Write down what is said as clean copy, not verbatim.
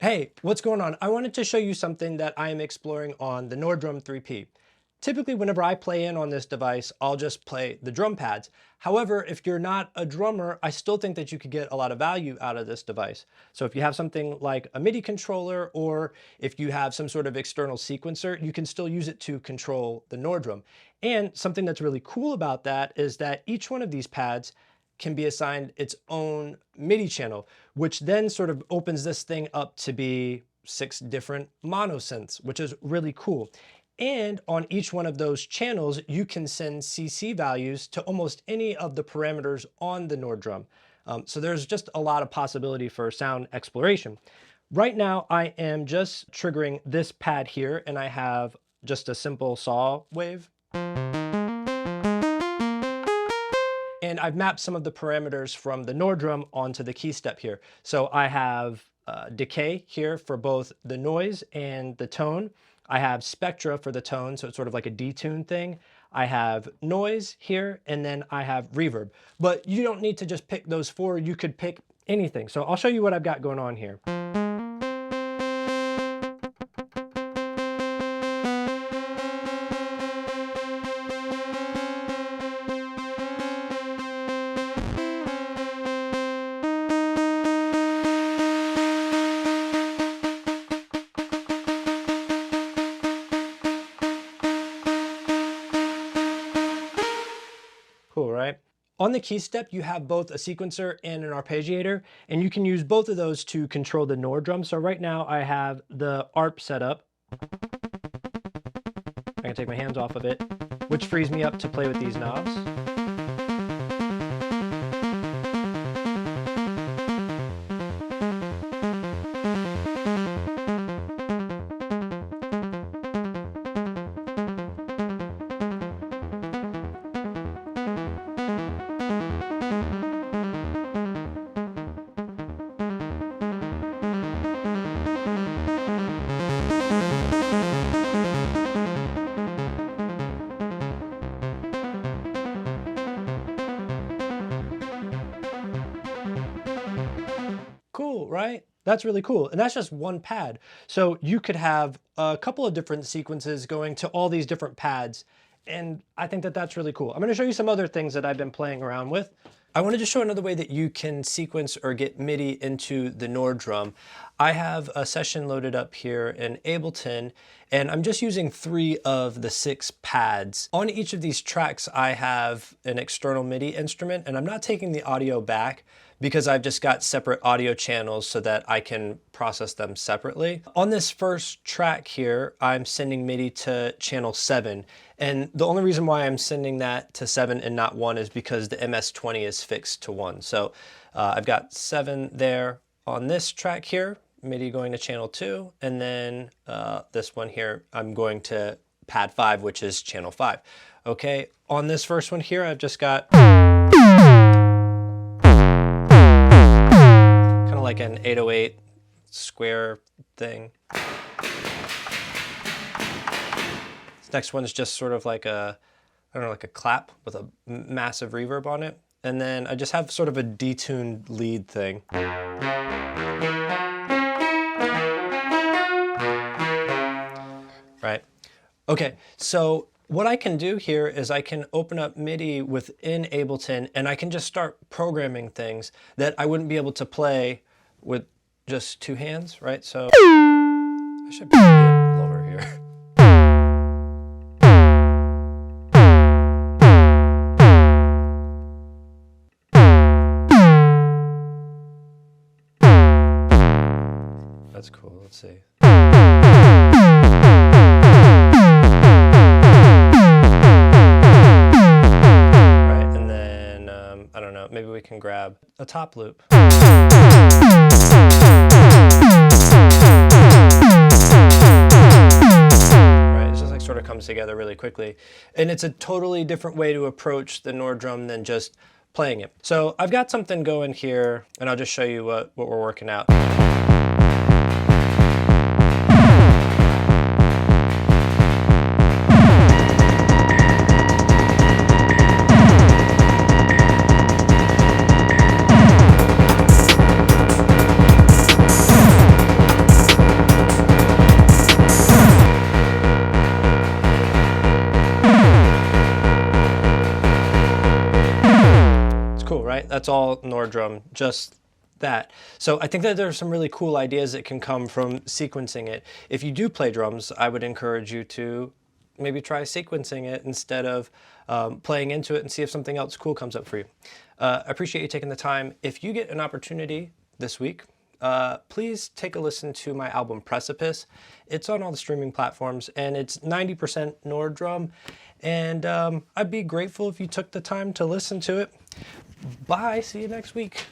Hey, what's going on? I wanted to show you something that I am exploring on the Drum 3P. Typically, whenever I play in on this device, I'll just play the drum pads. However, if you're not a drummer, I still think that you could get a lot of value out of this device. So if you have something like a MIDI controller, or if you have some sort of external sequencer, you can still use it to control the Drum. And something that's really cool about that is that each one of these pads can be assigned its own MIDI channel, which then sort of opens this thing up to be 6 different mono synths, which is really cool. And on each one of those channels, you can send CC values to almost any of the parameters on the Drum. So there's just a lot of possibility for sound exploration. Right now, I am just triggering this pad here, and I have just a simple saw wave. And I've mapped some of the parameters from the Drum onto the Keystep here. So I have decay here for both the noise and the tone. I have spectra for the tone, so it's sort of like a detune thing. I have noise here, and then I have reverb. But you don't need to just pick those 4, you could pick anything. So I'll show you what I've got going on here. Cool, right? On the Keystep, you have both a sequencer and an arpeggiator, and you can use both of those to control the Drum. So right now I have the ARP set up. I can take my hands off of it, which frees me up to play with these knobs. Cool, right? That's really cool. And that's just one pad. So you could have a couple of different sequences going to all these different pads. And I think that that's really cool. I'm going to show you some other things that I've been playing around with. I wanted to show another way that you can sequence or get MIDI into the Drum. I have a session loaded up here in Ableton, and I'm just using 3 of the 6 pads. On each of these tracks, I have an external MIDI instrument, and I'm not taking the audio back because I've just got separate audio channels so that I can process them separately. On this first track here, I'm sending MIDI to channel 7. And the only reason why I'm sending that to 7 and not 1 is because the MS-20 is fixed to 1. So I've got 7 there on this track here, MIDI going to channel 2, and then this one here, I'm going to pad 5, which is channel 5. Okay, on this first one here, I've just got like an 808 square thing. This next one is just sort of like a, I don't know, like a clap with a massive reverb on it. And then I just have sort of a detuned lead thing. Right. Okay, so what I can do here is I can open up MIDI within Ableton, and I can just start programming things that I wouldn't be able to play with just 2 hands, right? So I should be a bit lower here. That's cool, let's see. Right, and then, I don't know, maybe we can grab a top loop. Right, it just like sort of comes together really quickly. And it's a totally different way to approach the Drum than just playing it. So I've got something going here, and I'll just show you what we're working out. cool, right? That's all Nord drum, just that. So I think that there are some really cool ideas that can come from sequencing it. If you do play drums, I would encourage you to maybe try sequencing it instead of playing into it and see if something else cool comes up for you. I appreciate you taking the time. If you get an opportunity this week, please take a listen to my album Precipice. It's on all the streaming platforms and it's 90% Nord drum. And I'd be grateful if you took the time to listen to it. Bye, see you next week.